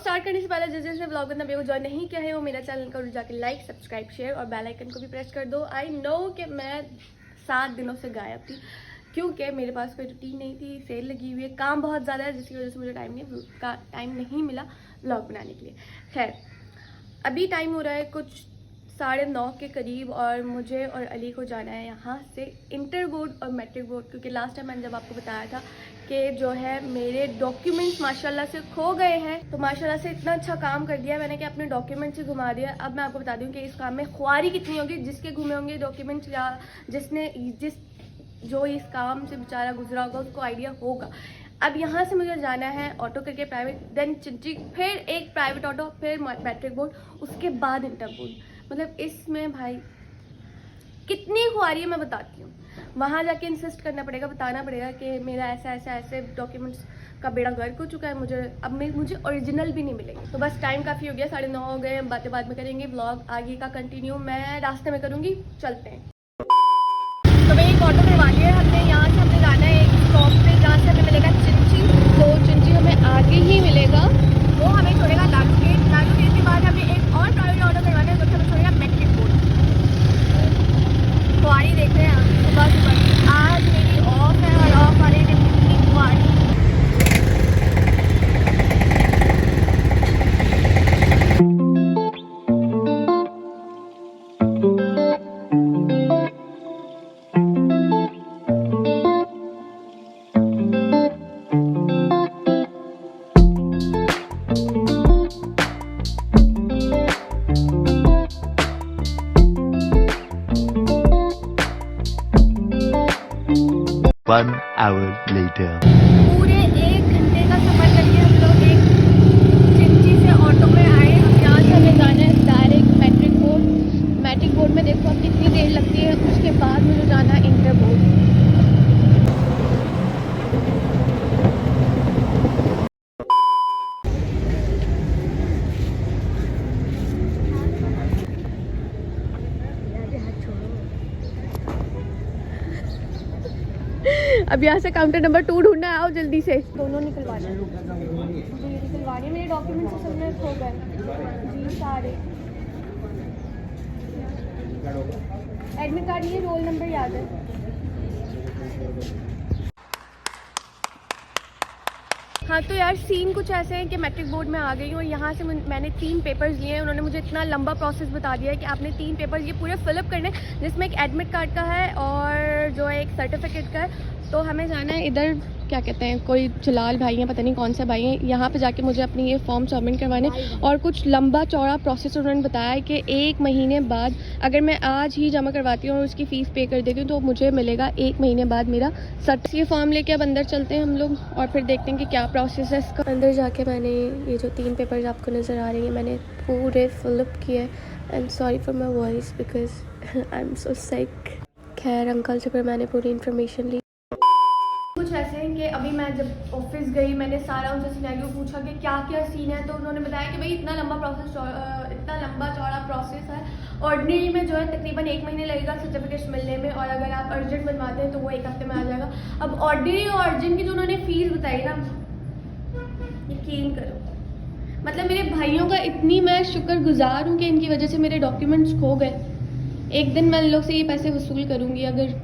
Start करने से पहले जिसने व्लॉग करना बेगो ज्वाइन नहीं किया है वो मेरा चैनल को जाके लाइक सब्सक्राइब शेयर और बेल आइकन को भी प्रेस कर दो। आई नो कि मैं 7 दिनों से गायब थी क्योंकि मेरे पास कोई रूटीन नहीं थी, सेल लगी हुई है, काम बहुत ज़्यादा है जिसकी वजह से मुझे टाइम नहीं मिला व्लॉग बनाने के लिए। खैर अभी टाइम हो रहा है कुछ 9:30 के करीब और मुझे और अली को जाना है यहाँ से इंटर बोर्ड और मैट्रिक बोर्ड, क्योंकि लास्ट टाइम मैंने जब आपको बताया था कि जो है मेरे डॉक्यूमेंट्स माशाल्लाह से खो गए हैं, तो माशाल्लाह से इतना अच्छा काम कर दिया मैंने कि अपने डॉक्यूमेंट्स ही घुमा दिया। अब मैं आपको बता दूँ कि इस काम में ख्वारी कितनी होगी, जिसके घूमे होंगे डॉक्यूमेंट्स या जो इस काम से बेचारा गुजरा होगा उसको आइडिया होगा। अब यहाँ से मुझे जाना है ऑटो करके प्राइवेट, देन चिंची, फिर एक प्राइवेट ऑटो, फिर मैट्रिक बोर्ड, उसके बाद इंटर बोर्ड। मतलब इसमें भाई कितनी ख्वारी है मैं बताती हूँ। वहाँ जाके इंसिस्ट करना पड़ेगा, बताना पड़ेगा कि मेरा ऐसे डॉक्यूमेंट्स का बेड़ा गर्क हो चुका है, मुझे ओरिजिनल भी नहीं मिलेंगे। तो बस टाइम काफ़ी हो गया, 9:30 हो गए, बातें बाद में करेंगे। व्लॉग आगे का कंटिन्यू मैं रास्ते में करूँगी, चलते हैं। तो मैं एक ऑटो करवा लिया हमने, यहाँ से हमने जाना है एक स्टॉप पे जहाँ से हमें मिलेगा चिंची। तो चिंची हमें आगे ही मिलेगा, वो हमें छोड़ेगा लालू गेट के बाद हमें एक और प्राइवेट ऑटो करवाना है जो हमें छोड़ेगा मैट्रिक बोर्ड। ख्वारी देख रहे हैं सुबह आज मेरी ऑफ है और ऑफ वाले दिन कितनी ख्वारी। One hour later. पूरे 1 घंटे का सफर करके हम लोग एक चिंची से ऑटो में आए। अब यहाँ से हमें जाना है डायरेक्ट मैट्रिक बोर्ड में देखो अब कितनी देर लगती है, उसके बाद मुझे जाना है इंटर बोर्ड। अब यहाँ से काउंटर नंबर 2 ढूंढना है, आओ जल्दी से। दोनों निकलवाने हैं, मेरे डॉक्यूमेंट्स असल में खो गए जी सारे। एडमिट कार्ड नहीं है, रोल नंबर याद है। हाँ तो यार सीन कुछ ऐसे हैं कि मैट्रिक बोर्ड में आ गई हूँ और यहाँ से मैंने 3 पेपर्स लिए हैं। उन्होंने मुझे इतना लंबा प्रोसेस बता दिया है कि आपने 3 पेपर्स ये पूरे फिलअप करने, जिसमें एक एडमिट कार्ड का है और जो है एक सर्टिफिकेट का है। तो हमें जाना है इधर, क्या कहते हैं, कोई जलाल भाई हैं, पता नहीं कौन सा भाई हैं, यहाँ पे जाके मुझे अपनी ये फॉर्म सबमिट करवाने और कुछ लंबा चौड़ा प्रोसेस उन्होंने बताया है कि 1 महीने बाद अगर मैं आज ही जमा करवाती हूँ और उसकी फ़ीस पे कर देती हूँ तो मुझे मिलेगा 1 महीने बाद मेरा सर्ट। ये फॉर्म लेके अब अंदर चलते हैं हम लोग और फिर देखते हैं कि क्या प्रोसेस है इसका। अंदर जाके मैंने ये जो 3 पेपर्स आपको नज़र आ रही हैं मैंने पूरे फिलअप किए। I am sorry for my voice because I am so sick. खैर अंकल से फिर मैंने पूरी इन्फॉर्मेशन ली। कुछ ऐसे हैं कि अभी मैं जब ऑफिस गई मैंने सारा उनसे सिनेरियो पूछा कि क्या क्या सीन है, तो उन्होंने बताया कि भाई इतना लंबा चौड़ा प्रोसेस है। ऑर्डिनरी में जो है तकरीबन 1 महीने लगेगा सर्टिफिकेट्स मिलने में, और अगर आप अर्जेंट बनवाते हैं तो वो 1 हफ्ते में आ जाएगा। अब ऑर्डिनरी और अर्जेंट की जो उन्होंने फीस बताई ना, यकीन करो मतलब मेरे भाइयों का इतनी मैं शुक्रगुजार हूँ कि इनकी वजह से मेरे डॉक्यूमेंट्स खो गए। एक दिन मैं इन लोग से ये पैसे वसूल करूँगी अगर।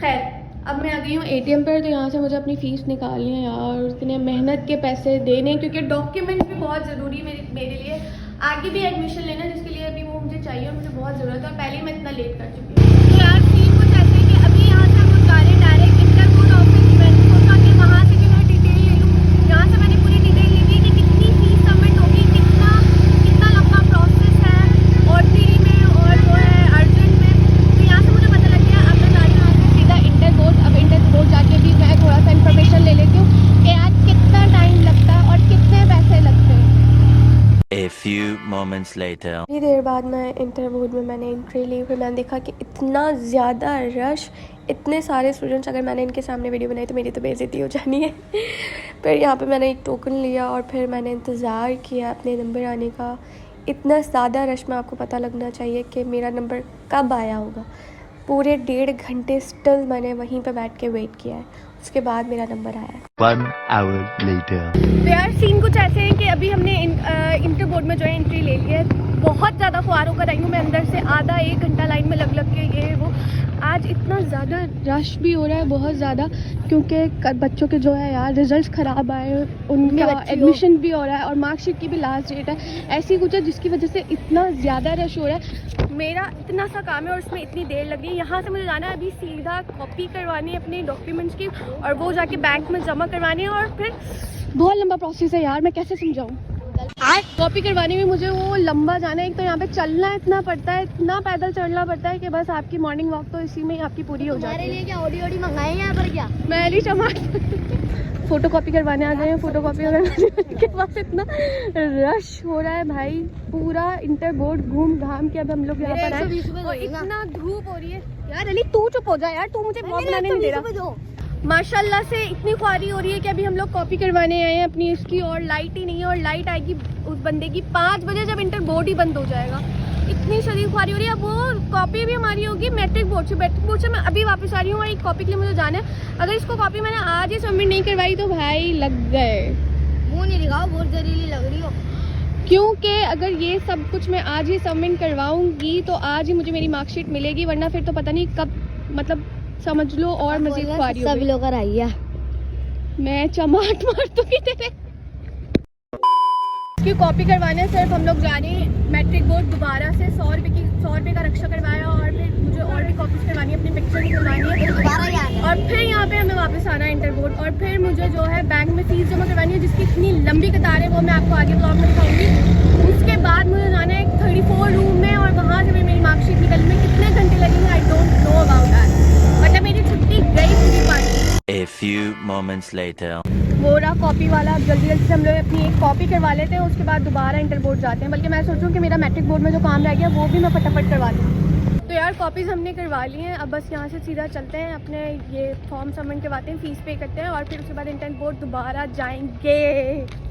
खैर अब मैं आ गई हूँ ATM पर, तो यहाँ से मुझे अपनी फ़ीस निकालनी है यार, इतने मेहनत के पैसे देने, क्योंकि डॉक्यूमेंट्स भी बहुत ज़रूरी मेरे लिए। आगे भी एडमिशन लेना जिसके लिए अभी वो मुझे चाहिए और मुझे बहुत ज़रूरत है, और पहले ही मैं इतना लेट कर चुकी हूँ। तो यार सीन कुछ ऐसे है कि अभी यहाँ से हम जा रहे हैं डायरेक्ट इंटर बोर्ड ऑफिस। मैंने सोचा कि वहाँ से भी मैं डिटेल ले लूँ। यहाँ से मैंने पूरी डिटेल ली थी कि कितनी फ़ीस सबमिट होगी, कितना लंबा प्रोसेस है ऑर्डिनरी में और जो है अर्जेंट में। तो यहाँ से मुझे पता लग गया। अब मैं जा रही हूँ सीधा इंटर बोर्ड। अब इंटर बोर्ड जाके भी मैं थोड़ा सा इन्फॉर्मेशन ले लेती हूँ कि आज कितना टाइम लगता है और कितने पैसे लगते हैं। A few moments later. थोड़ी देर बाद मैं इंटर बोर्ड में मैंने एंट्री ली, फिर मैंने देखा कि इतना ज़्यादा रश, इतने सारे स्टूडेंट्स, अगर मैंने इनके सामने वीडियो बनाई तो मेरी तो बेइज्जती हो जानी है। फिर यहाँ पे मैंने एक टोकन लिया और फिर मैंने इंतज़ार किया अपने नंबर आने का। इतना ज़्यादा रश में आपको पता लगना चाहिए कि मेरा नंबर कब आया होगा। पूरे 1.5 घंटे स्टिल मैंने वहीं पे बैठ के वेट किया है, उसके बाद मेरा नंबर आया है। 1 hour later. तो यार सीन कुछ ऐसे हैं कि बोर्ड में जो है एंट्री ले ली है। बहुत ज़्यादा ख्वार होकर आई हूँ मैं अंदर से, आधा 1 घंटा लाइन में लग के ये वो। आज इतना ज़्यादा रश भी हो रहा है, बहुत ज़्यादा, क्योंकि बच्चों के जो है यार रिजल्ट्स ख़राब आए, उनका एडमिशन भी हो रहा है और मार्कशीट की भी लास्ट डेट है। ऐसी कुछ है जिसकी वजह से इतना ज़्यादा रश हो रहा है। मेरा इतना सा काम है और उसमें इतनी देर लग रही है। यहाँ से मुझे जाना है अभी सीधा कॉपी करवानी है अपने डॉक्यूमेंट्स की, और वो जाके बैंक में जमा करवानी है, और फिर बहुत लंबा प्रोसेस है यार, मैं कैसे समझाऊँ। कॉपी करवाने में मुझे वो लंबा जाना है, एक तो यहाँ पे चलना इतना पड़ता है, इतना पैदल चलना पड़ता है कि बस आपकी मॉर्निंग वॉक तो इसी में ही आपकी पूरी हो जाती है। लिए क्या ऑडी मंगाए हैं यहाँ पर क्या? मैं ली टमाटर फोटो कॉपी करवाने आ गए हैं। फोटो कॉपी के पास इतना रश हो रहा है भाई, पूरा इंटर बोर्ड घूम घाम के अब हम लोग यहाँ पर आए और इतना धूप हो रही है। यार अली तू चुप हो जा यार, तू मुझे ब्लॉग बनाने नहीं दे रहा। माशाल्लाह से इतनी ख्वारी हो रही है कि अभी हम लोग कॉपी करवाने आए हैं अपनी इसकी, और लाइट ही नहीं है, और लाइट आएगी उस बंदे की 5 बजे जब इंटर बोर्ड ही बंद हो जाएगा। इतनी शदीद ख्वारी हो रही है। वो कॉपी भी हमारी होगी मैट्रिक बोर्ड से, मैट्रिक बोर्ड से मैं अभी वापस आ रही हूँ और एक कॉपी के लिए मुझे जाना है। अगर इसको कॉपी मैंने आज ही सबमिट नहीं करवाई तो भाई लग गए। मुँह नहीं दिखाओ, बहुत जहरीली लग रही हो। क्योंकि अगर ये सब कुछ मैं आज ही सबमिट करवाऊंगी तो आज ही मुझे मेरी मार्कशीट मिलेगी, वरना फिर तो पता नहीं कब, मतलब समझ लो और मजीद ख्वारी हो सब गई। लोग आई है, मैं चमाट मार दूंगी तेरे। इसकी कॉपी करवाने सिर्फ हम लोग जा रहे हैं मैट्रिक बोर्ड दोबारा से। 100 रुपये का रक्षा करवाया, और फिर मुझे और भी कॉपीज करवानी है, अपनी पिक्चर निकलवानी है, और फिर यहाँ पे हमें वापस आना है इंटर बोर्ड, और फिर मुझे जो है बैंक में फीस जमा करवानी है जिसकी इतनी लंबी कतार है, वो मैं आपको आगे ब्लॉग में दिखाऊंगी। उसके बाद मुझे जाना है 34 रूम में, और वहाँ से मेरी मार्कशीट निकलने में कितने घंटे लगेंगे I don't know about that. मतलब मेरी छुट्टी गई पूरी पानी। A few moments later. वो रहा कॉपी वाला। अब जल्दी जल्दी से हम लोग अपनी एक कॉपी करवा लेते हैं, उसके बाद दोबारा इंटर बोर्ड जाते हैं। बल्कि मैं सोचूं कि मेरा मैट्रिक बोर्ड में जो काम रह गया वो भी मैं फटाफट करवा लूँ। तो यार कॉपीज़ हमने करवा ली हैं, अब बस यहाँ से सीधा चलते हैं अपने ये फॉर्म सबमिट करवाते हैं, फ़ीस पे करते हैं, और फिर उसके बाद इंटर बोर्ड दोबारा जाएंगे।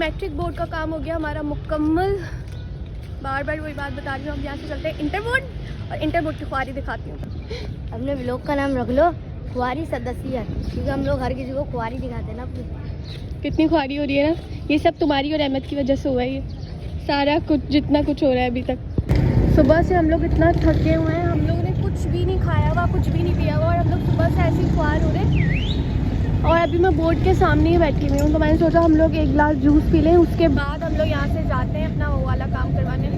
मैट्रिक बोर्ड का काम हो गया हमारा मुकम्मल। बार बार वही बात बता रही हूँ। अब यहाँ से चलते हैं इंटर बोर्ड, और इंटर बोर्ड की ख्वारी दिखाती हूँ। अपने व्लॉग का नाम रख लो खुआरी सदस्य, क्योंकि हम लोग हर किसी को खुआरी दिखाते हैं ना अपनी। कितनी ख्वारी हो रही है ना, ये सब तुम्हारी और अहमद की वजह से हुआ है। ये सारा कुछ जितना कुछ हो रहा है अभी तक, सुबह से हम लोग इतना थके हुए हैं, हम लोगों ने कुछ भी नहीं खाया हुआ, कुछ भी नहीं पिया हुआ, और हम लोग सुबह से ऐसे ही ख्वार हो रहे। और अभी मैं बोर्ड के सामने ही बैठी हुई हूँ, तो मैंने सोचा हम लोग एक गिलास जूस पी लें, उसके बाद हम लोग यहाँ से जाते हैं अपना वो वाला काम करवाने।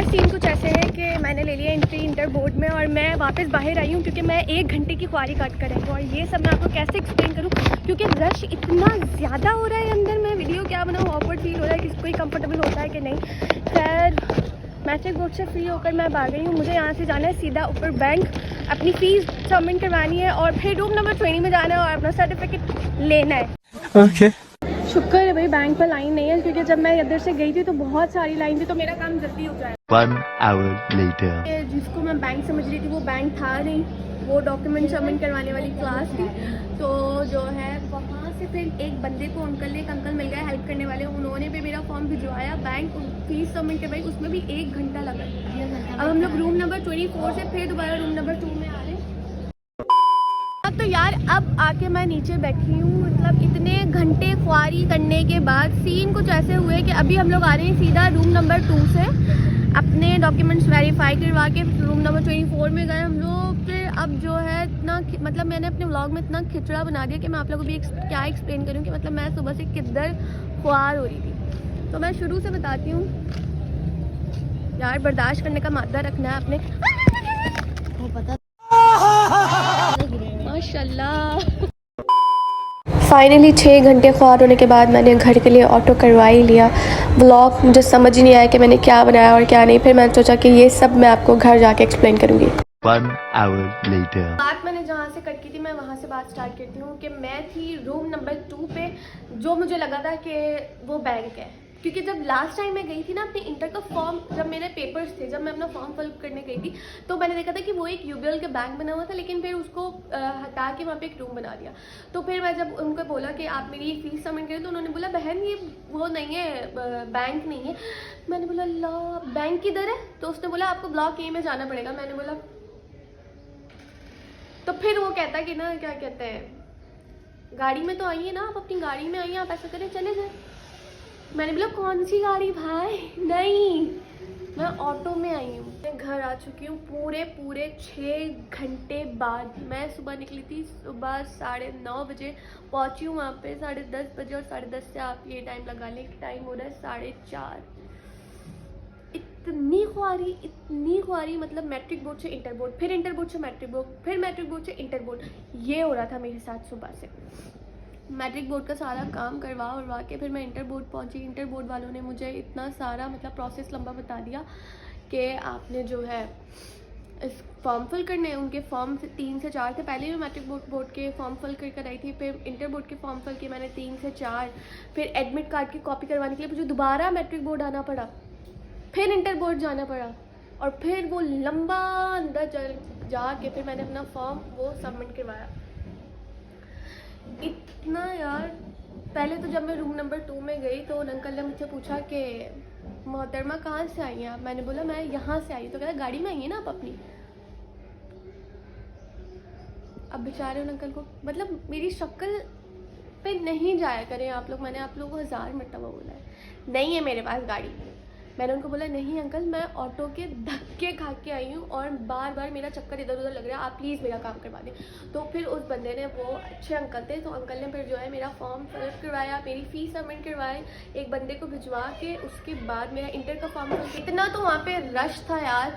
सीन कुछ ऐसे है कि मैंने ले लिया एंट्री इंटर बोर्ड में, और मैं वापस बाहर आई हूँ क्योंकि मैं 1 घंटे की ख्वारी काट कर आई हूँ। और ये सब मैं आपको कैसे एक्सप्लेन करूँ, क्योंकि रश इतना ज़्यादा हो रहा है अंदर। मैं वीडियो क्या बनाऊँ, ऑकवर्ड फील हो रहा है, किसको ही कंफर्टेबल होता है कि नहीं। खैर मैट्रिक बोर्ड से फ्री होकर मैं भाग गई हूँ। मुझे यहाँ से जाना है सीधा ऊपर बैंक, अपनी फ़ीस सबमिट करवानी है, और फिर रूम नंबर 20 में जाना है और अपना सर्टिफिकेट लेना है। Okay. शुक्र है भाई बैंक पर लाइन नहीं है, क्योंकि जब मैं इधर से गई थी तो बहुत सारी लाइन थी, तो मेरा काम जल्दी हो जाए। 1 hour later. जिसको मैं बैंक समझ रही थी वो बैंक था नहीं, वो डॉक्यूमेंट सबमिट करवाने वाली क्लास थी। तो जो है वहाँ से फिर एक बंदे को एक अंकल मिल गए हेल्प करने वाले, उन्होंने भी मेरा फॉर्म भिजवाया, बैंक फीस सबमिट करवाई, उसमें भी 1 घंटा लगा। अब हम लोग रूम नंबर 24 से फिर दोबारा रूम नंबर 2 में आ रहे हैं। तो यार अब आके मैं नीचे बैठी हूँ, मतलब इतने घंटे ख्वारी करने के बाद सीन कुछ ऐसे हुए कि अभी हम लोग आ रहे हैं सीधा रूम नंबर 2 से अपने डॉक्यूमेंट्स वेरीफाई करवा के रूम नंबर 24 में गए हम लोग। फिर अब जो है इतना, मतलब मैंने अपने व्लॉग में इतना खिचड़ा बना दिया कि मैं आप लोगों को भी क्या एक्सप्लेन करूँ कि मतलब मैं सुबह से किधर ख्वार हो रही थी। तो मैं शुरू से बताती हूँ यार, बर्दाश्त करने का मादा रखना है अपने। माशाल्लाह। फाइनली 6 घंटे ख्वार होने के बाद मैंने घर के लिए ऑटो करवा ही लिया। व्लॉग मुझे समझ ही नहीं आया कि मैंने क्या बनाया और क्या नहीं। फिर मैंने सोचा कि ये सब मैं आपको घर जाके एक्सप्लेन करूँगी। 1 hour later. बात मैंने जहाँ से कट की थी मैं वहाँ से बात स्टार्ट करती हूँ कि मैं थी रूम नंबर 2 पे, जो मुझे लगा था कि वो बैंक है, क्योंकि जब लास्ट टाइम मैं गई थी ना अपने इंटर का फॉर्म, जब मेरे पेपर्स थे, जब मैं अपना फॉर्म फिल करने गई थी, तो मैंने देखा था कि वो एक यूबीएल का बैंक बना हुआ था, लेकिन फिर उसको हटा के वहाँ पे एक रूम बना दिया। तो फिर मैं जब उनको बोला कि आप मेरी फीस सबमिट करें, तो उन्होंने बोला बहन ये वो नहीं है, बैंक नहीं है। मैंने बोला ला बैंक किधर है? तो उसने बोला आपको ब्लॉक ए में जाना पड़ेगा। मैंने बोला तो फिर वो कहता कि ना क्या कहते हैं, गाड़ी में तो आइए ना, आप अपनी गाड़ी में आइए, आप ऐसा करें चले जाए। मैंने बोला कौन सी गाड़ी भाई, नहीं मैं ऑटो में आई हूँ। मैं घर आ चुकी हूँ पूरे 6 घंटे बाद। मैं सुबह निकली थी, सुबह 9:30 बजे पहुँची हूँ वहाँ पे 10:30 बजे, और 10:30 से आप ये टाइम लगा लें, टाइम हो रहा है 4:30। इतनी ख्वारी, मतलब मैट्रिक बोर्ड से इंटर बोर्ड, फिर इंटर बोर्ड से मैट्रिक बोर्ड, फिर मैट्रिक बोर्ड से इंटर बोर्ड, ये हो रहा था मेरे साथ सुबह से। मैट्रिक बोर्ड का सारा काम करवा के फिर मैं इंटर बोर्ड पहुंची। इंटर बोर्ड वालों ने मुझे इतना सारा मतलब प्रोसेस लंबा बता दिया कि आपने जो है इस फॉर्म फिल करने हैं। उनके फॉर्म 3 से 4 थे, पहले भी मैट्रिक बोर्ड के फॉर्म फिल कर आई थी, फिर इंटर बोर्ड के फॉर्म फिल किए मैंने 3 से 4, फिर एडमिट कार्ड की कॉपी करवाने के लिए मुझे दोबारा मैट्रिक बोर्ड आना पड़ा, फिर इंटर बोर्ड जाना पड़ा, और फिर वो लंबा अंदर जाके फिर मैंने अपना फॉर्म वो सबमिट करवाया। इतना यार, पहले तो जब मैं रूम नंबर 2 में गई तो उन अंकल ने मुझसे पूछा कि मोहतरमा कहाँ से आई हैं आप। मैंने बोला मैं यहाँ से आई। तो कहता गाड़ी में आई है ना आप अपनी। अब बेचारे उन अंकल को, मतलब मेरी शक्ल पे नहीं जाया करें आप लोग, मैंने आप लोगों को 1000 मरतबा बोला है, नहीं है मेरे पास गाड़ी। मैंने उनको बोला नहीं अंकल, मैं ऑटो के धक्के खा के आई हूँ और बार बार मेरा चक्कर इधर उधर लग रहा है, आप प्लीज़ मेरा काम करवा दें। तो फिर उस बंदे ने, वो अच्छे अंकल थे, तो अंकल ने फिर जो है मेरा फॉर्म फिल करवाया, मेरी फ़ीस सबमिट करवाई, एक बंदे को भिजवा के उसके बाद मेरा इंटर का फॉर्म फिल। इतना तो वहाँ पर रश था यार।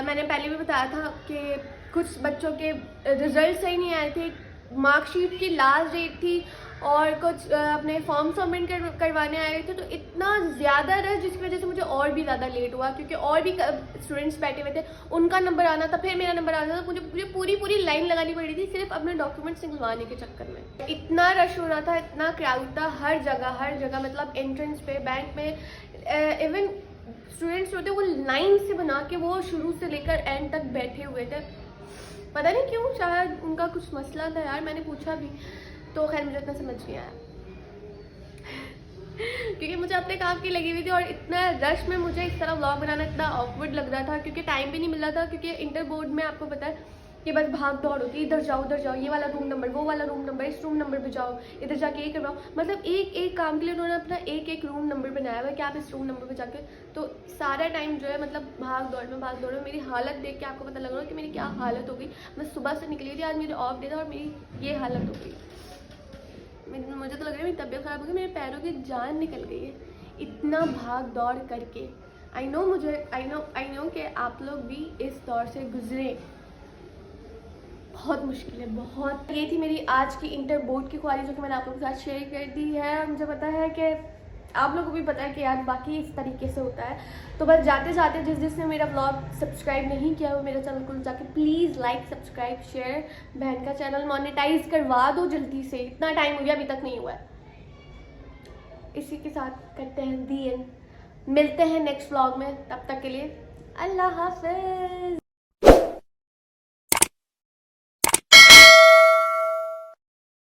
मैंने पहले भी बताया था कि कुछ बच्चों के रिजल्ट सही नहीं आए थे, मार्कशीट की लास्ट डेट थी, और कुछ अपने फॉर्म सबमिट करवाने आए थे। तो इतना ज़्यादा रश जिसकी वजह से मुझे और भी ज़्यादा लेट हुआ, क्योंकि और भी स्टूडेंट्स बैठे हुए थे, उनका नंबर आना था, फिर मेरा नंबर आना था। मुझे पूरी लाइन लगानी पड़ी थी सिर्फ अपने डॉक्यूमेंट्स निकलवाने के चक्कर में। इतना रश हो रहा था, इतना क्राउड था हर जगह, मतलब एंट्रेंस पे, बैंक में, इवन स्टूडेंट्स होते वो लाइन से बना के वो शुरू से लेकर एंड तक बैठे हुए थे। पता नहीं क्यों, शायद उनका कुछ मसला था यार, मैंने पूछा भी, तो खैर मुझे इतना समझ नहीं आया क्योंकि मुझे अपने काम की लगी हुई थी, और इतना रश में मुझे इस तरह व्लॉग बनाना इतना ऑकवर्ड लग रहा था, क्योंकि टाइम भी नहीं मिल रहा था। क्योंकि इंटर बोर्ड में आपको पता है कि बस भाग दौड़ होती है, इधर जाओ, ये वाला रूम नंबर, वो वाला रूम नंबर, इस रूम नंबर पे जाओ, इधर जाके ये करवाओ। मतलब एक काम के लिए उन्होंने अपना एक रूम नंबर बनाया हुआ है कि आप इस रूम नंबर पे जाके, तो सारा टाइम जो है मतलब भाग दौड़ में मेरी हालत देख के आपको पता लग रहा है कि मेरी क्या हालत हो गई। मैं सुबह से निकली थी, आज मेरी ऑफ डे था, और मेरी ये हालत हो गई। मुझे तो लग रहा है मेरी तबीयत ख़राब हो गई, मेरे पैरों की जान निकल गई है इतना भाग दौड़ करके। आई नो कि आप लोग भी इस दौर से गुजरे, बहुत मुश्किल है, बहुत। ये थी मेरी आज की इंटर बोर्ड की ख्वारी, जो कि मैंने आप लोगों के साथ शेयर कर दी है। और मुझे पता है कि आप लोगों को भी पता है कि यार बाकी इस तरीके से होता है। तो बस जाते जिसने मेरा ब्लॉग सब्सक्राइब नहीं किया वो मेरे चैनल को जाके प्लीज़ लाइक, सब्सक्राइब, शेयर। बहन का चैनल मोनेटाइज करवा दो जल्दी से, इतना टाइम हो गया अभी तक नहीं हुआ है। इसी के साथ करते हैं दी एंड। मिलते हैं नेक्स्ट ब्लॉग में, तब तक के लिए अल्लाह हाफिज़।